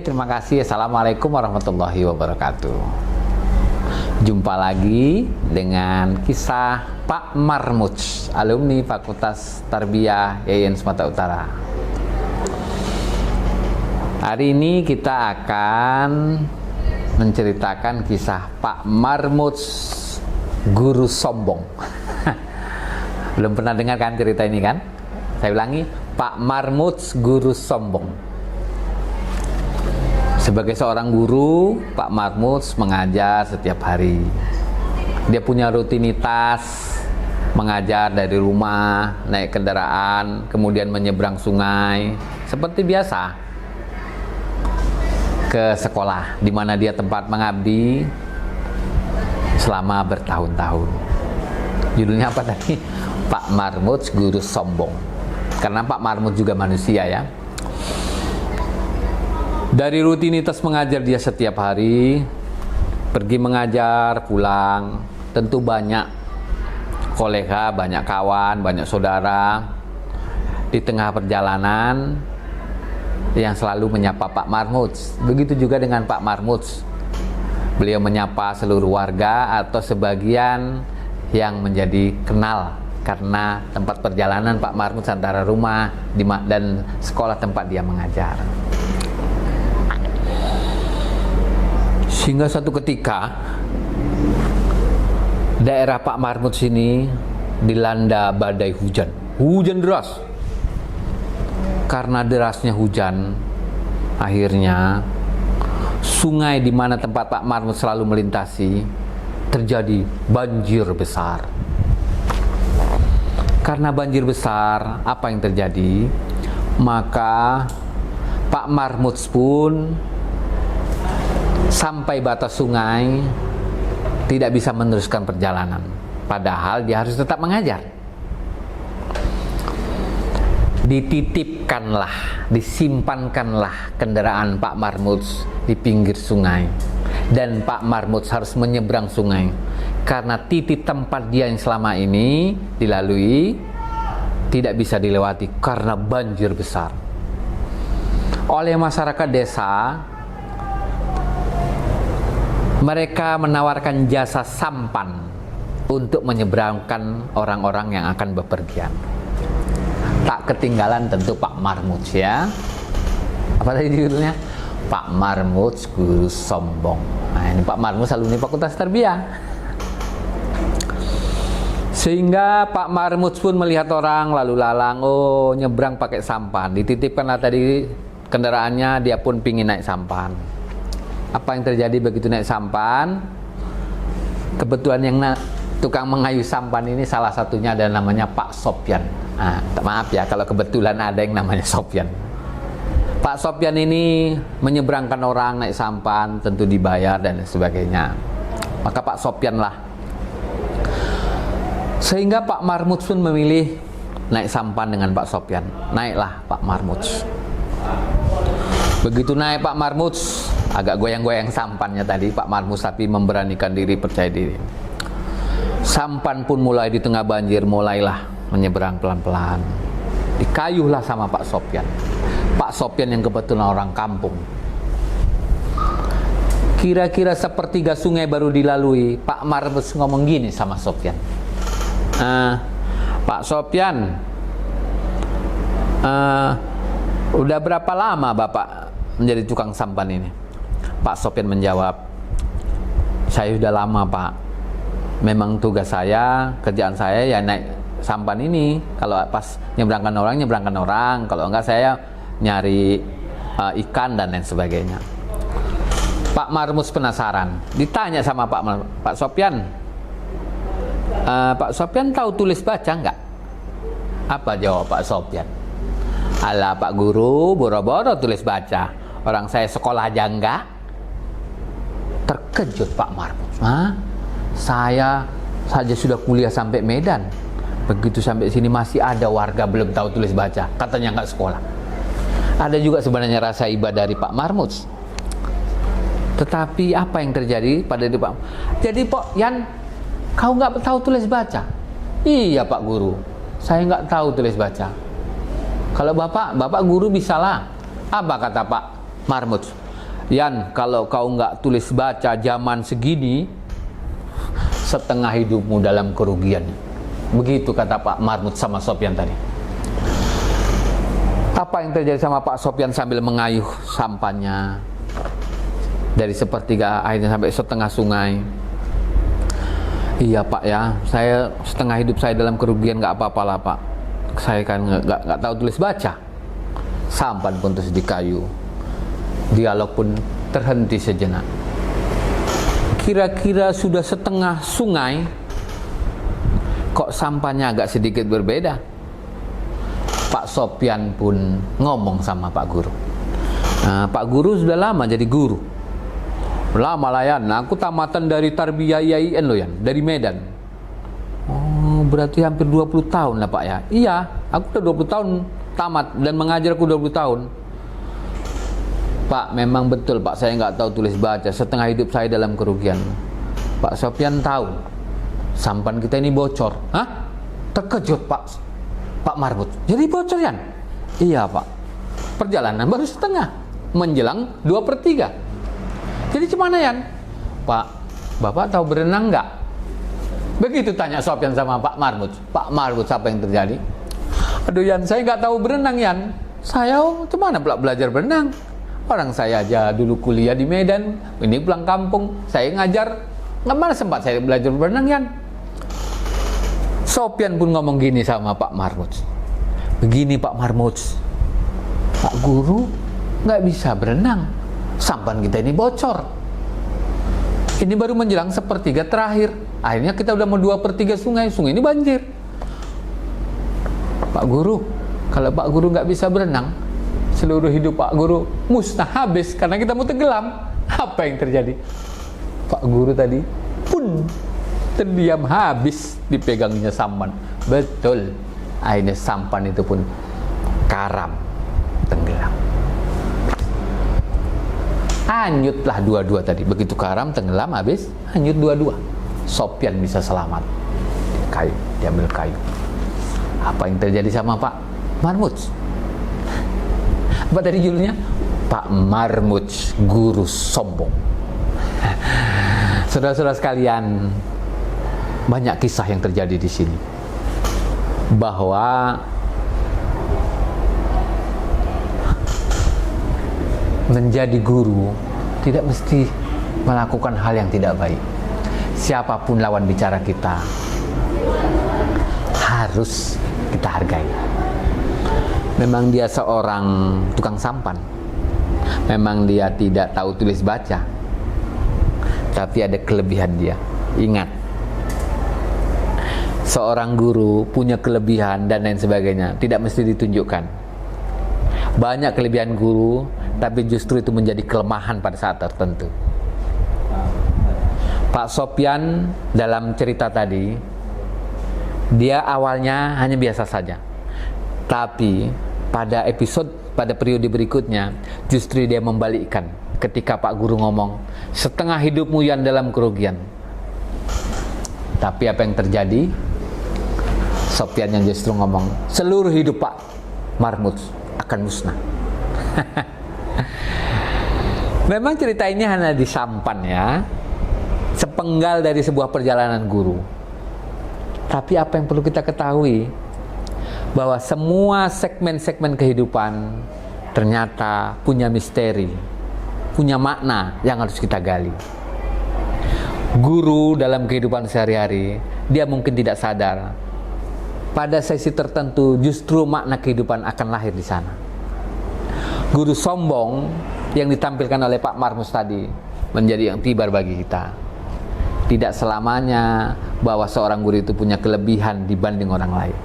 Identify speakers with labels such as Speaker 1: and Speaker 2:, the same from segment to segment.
Speaker 1: terima kasih. Assalamualaikum warahmatullahi wabarakatuh. Jumpa lagi dengan kisah Pak Marmuj, alumni Fakultas Tarbiyah YIN Sumatera Utara. Hari ini kita akan menceritakan kisah Pak Marmuj, guru sombong. Belum pernah dengar kan cerita ini kan? Saya ulangi, Pak Marmuj, guru sombong. Sebagai seorang guru, Pak Marmuj mengajar setiap hari. Dia punya rutinitas mengajar dari rumah, naik kendaraan, kemudian menyeberang sungai, seperti biasa ke sekolah, di mana dia tempat mengabdi selama bertahun-tahun. Judulnya apa tadi? Pak Marmuj, guru sombong. Karena Pak Marmuj juga manusia ya. Dari rutinitas mengajar dia setiap hari, pergi mengajar, pulang, tentu banyak kolega, banyak kawan, banyak saudara. Di tengah perjalanan yang selalu menyapa Pak Marmuj. Begitu juga dengan Pak Marmuj. Beliau menyapa seluruh warga atau sebagian yang menjadi kenal karena tempat perjalanan Pak Marmuj antara rumah dan sekolah tempat dia mengajar. Sehingga suatu ketika daerah Pak Marmuj ini dilanda badai hujan. Hujan deras. Karena derasnya hujan, akhirnya sungai di mana tempat Pak Marmuj selalu melintasi terjadi banjir besar. Karena banjir besar, apa yang terjadi? Maka Pak Marmuj pun sampai batas sungai tidak bisa meneruskan perjalanan. Padahal dia harus tetap mengajar. Dititipkanlah, disimpankanlah kendaraan Pak Marmuj di pinggir sungai. Dan Pak Marmuj harus menyeberang sungai. Karena titik tempat dia yang selama ini dilalui tidak bisa dilewati karena banjir besar. Oleh masyarakat desa, mereka menawarkan jasa sampan untuk menyeberangkan orang-orang yang akan bepergian. Tak ketinggalan tentu Pak Marmuj ya. Apa tadi judulnya? Pak Marmuj, guru sombong. Nah, ini Pak Marmuj alumni Fakultas Tarbiyah. Sehingga Pak Marmuj pun melihat orang lalu lalang, oh nyebrang pakai sampan. Dititipkanlah tadi kendaraannya, dia pun pingin naik sampan. Apa yang terjadi begitu naik sampan? Kebetulan yang tukang mengayu sampan ini salah satunya ada namanya Pak Sopyan. Nah, maaf ya kalau kebetulan ada yang namanya Sopyan. Pak Sopyan ini menyeberangkan orang naik sampan, tentu dibayar dan sebagainya. Maka Pak Sopyan lah. Sehingga Pak Marmuj pun memilih naik sampan dengan Pak Sopyan. Naiklah Pak Marmuj. Begitu naik Pak Marmuj, agak goyang-goyang sampannya tadi. Pak Marmuj tapi memberanikan diri, percaya diri. Sampan pun mulai di tengah banjir, mulailah menyeberang pelan-pelan. Dikayuhlah sama Pak Sopyan. Pak Sopyan yang kebetulan orang kampung. Kira-kira sepertiga sungai baru dilalui, Pak Marmuj ngomong gini sama Sopyan. Pak Sopyan, udah berapa lama Bapak menjadi tukang sampan ini? Pak Sopyan menjawab, saya sudah lama Pak. Memang tugas saya, kerjaan saya ya naik sampan ini. Kalau pas nyebrangkan orang. Kalau enggak saya nyari ikan dan lain sebagainya. Pak Marmuj penasaran. Ditanya sama Pak Sopyan, Pak Sopyan tahu tulis baca enggak? Apa jawab Pak Sopyan? Alah Pak Guru, boro-boro tulis baca. Orang saya sekolah aja enggak. Terkejut Pak Marmuj. Saya saja sudah kuliah sampai Medan. Begitu sampai sini masih ada warga belum tahu tulis baca. Katanya enggak sekolah. Ada juga sebenarnya rasa iba dari Pak Marmuj. Tetapi apa yang terjadi pada Pak? Jadi Pak Yan, kau nggak tahu tulis baca? Iya Pak Guru, saya nggak tahu tulis baca. Kalau Bapak guru bisalah. Apa kata Pak Marmuj? Yan, kalau kau nggak tulis baca zaman segini, setengah hidupmu dalam kerugian. Begitu kata Pak Marmut sama Sopyan tadi. Apa yang terjadi sama Pak Sopyan sambil mengayuh sampannya dari sepertiga akhirnya sampai setengah sungai? Iya Pak ya, saya setengah hidup saya dalam kerugian, nggak apa-apalah Pak. Saya kan nggak tahu tulis baca. Sampan pun terus di kayu. Dialog pun terhenti sejenak. Kira-kira sudah setengah sungai, kok sampannya agak sedikit berbeda. Pak Sopyan pun ngomong sama Pak Guru. Nah, Pak Guru sudah lama jadi guru. Lama lah Yan, aku tamatan dari Tarbiyah IAIN loh Yan, dari Medan. Oh, berarti hampir 20 tahun lah Pak ya. Iya, aku udah 20 tahun tamat dan mengajar aku 20 tahun. Pak, memang betul Pak, saya nggak tahu tulis baca, setengah hidup saya dalam kerugian. Pak Sopyan tahu sampan kita ini bocor. Hah? Terkejut Pak Marmut. Jadi bocor Yan? Iya Pak. Perjalanan baru setengah, menjelang 2/3. Jadi gimana Yan? Pak, Bapak tahu berenang nggak? Begitu tanya Sopyan sama Pak Marmut. Pak Marmut, apa yang terjadi? Aduh Yan, saya nggak tahu berenang Yan. Saya gimana pula belajar berenang? Orang saya aja dulu kuliah di Medan, ini pulang kampung, saya ngajar, nggak mana sempat saya belajar berenang Yan. Sopyan pun ngomong gini sama Pak Marmut. Begini Pak Marmut, Pak Guru nggak bisa berenang, sampan kita ini bocor. Ini baru menjelang 1/3 terakhir, akhirnya kita udah mau 2/3 sungai ini banjir. Pak Guru, kalau Pak Guru nggak bisa berenang, seluruh hidup Pak Guru musnah habis karena kita mau tenggelam. Apa yang terjadi? Pak Guru tadi pun terdiam habis dipegangnya sampan. Betul, akhirnya sampan itu pun karam, tenggelam. Hanyutlah dua-dua tadi. Begitu karam, tenggelam, habis, hanyut dua-dua. Sopyan bisa selamat. Kayu, diambil kayu. Apa yang terjadi sama Pak Marmut? Apa tadi judulnya? Pak Marmut, guru sombong. Saudara-saudara sekalian, banyak kisah yang terjadi di sini. Bahwa menjadi guru tidak mesti melakukan hal yang tidak baik. Siapapun lawan bicara kita, harus kita hargai. Memang dia seorang tukang sampan, memang dia tidak tahu tulis baca, tapi ada kelebihan dia. Ingat, seorang guru punya kelebihan dan lain sebagainya, tidak mesti ditunjukkan. Banyak kelebihan guru, tapi justru itu menjadi kelemahan pada saat tertentu. Pak Sopyan dalam cerita tadi, dia awalnya hanya biasa saja, tapi pada periode berikutnya justru dia membalikkan. Ketika Pak Guru ngomong, setengah hidupmu yang dalam kerugian. Tapi apa yang terjadi? Sopyan yang justru ngomong, seluruh hidup Pak Marmut akan musnah. Memang cerita ini hanya di sampan ya, sepenggal dari sebuah perjalanan guru. Tapi apa yang perlu kita ketahui, bahwa semua segmen-segmen kehidupan ternyata punya misteri, punya makna yang harus kita gali. Guru dalam kehidupan sehari-hari, dia mungkin tidak sadar, pada sesi tertentu justru makna kehidupan akan lahir di sana. Guru sombong yang ditampilkan oleh Pak Marmus tadi menjadi yang tibar bagi kita. Tidak selamanya bahwa seorang guru itu punya kelebihan dibanding orang lain.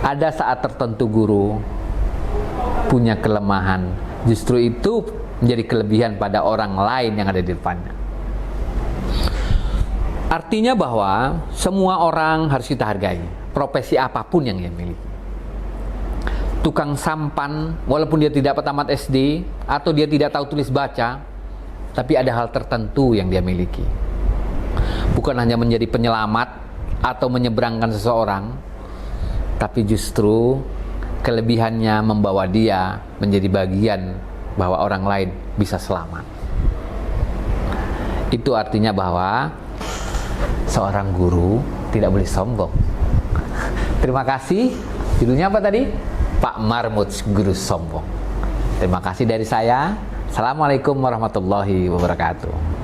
Speaker 1: Ada saat tertentu guru punya kelemahan, justru itu menjadi kelebihan pada orang lain yang ada di depannya. Artinya bahwa semua orang harus kita hargai, profesi apapun yang dia miliki. Tukang sampan, walaupun dia tidak tamat SD atau dia tidak tahu tulis baca, tapi ada hal tertentu yang dia miliki. Bukan hanya menjadi penyelamat atau menyeberangkan seseorang, tapi justru kelebihannya membawa dia menjadi bagian bahwa orang lain bisa selamat. Itu artinya bahwa seorang guru tidak boleh sombong. Terima kasih. Judulnya apa tadi? Pak Marmut, guru sombong. Terima kasih dari saya. Assalamualaikum warahmatullahi wabarakatuh.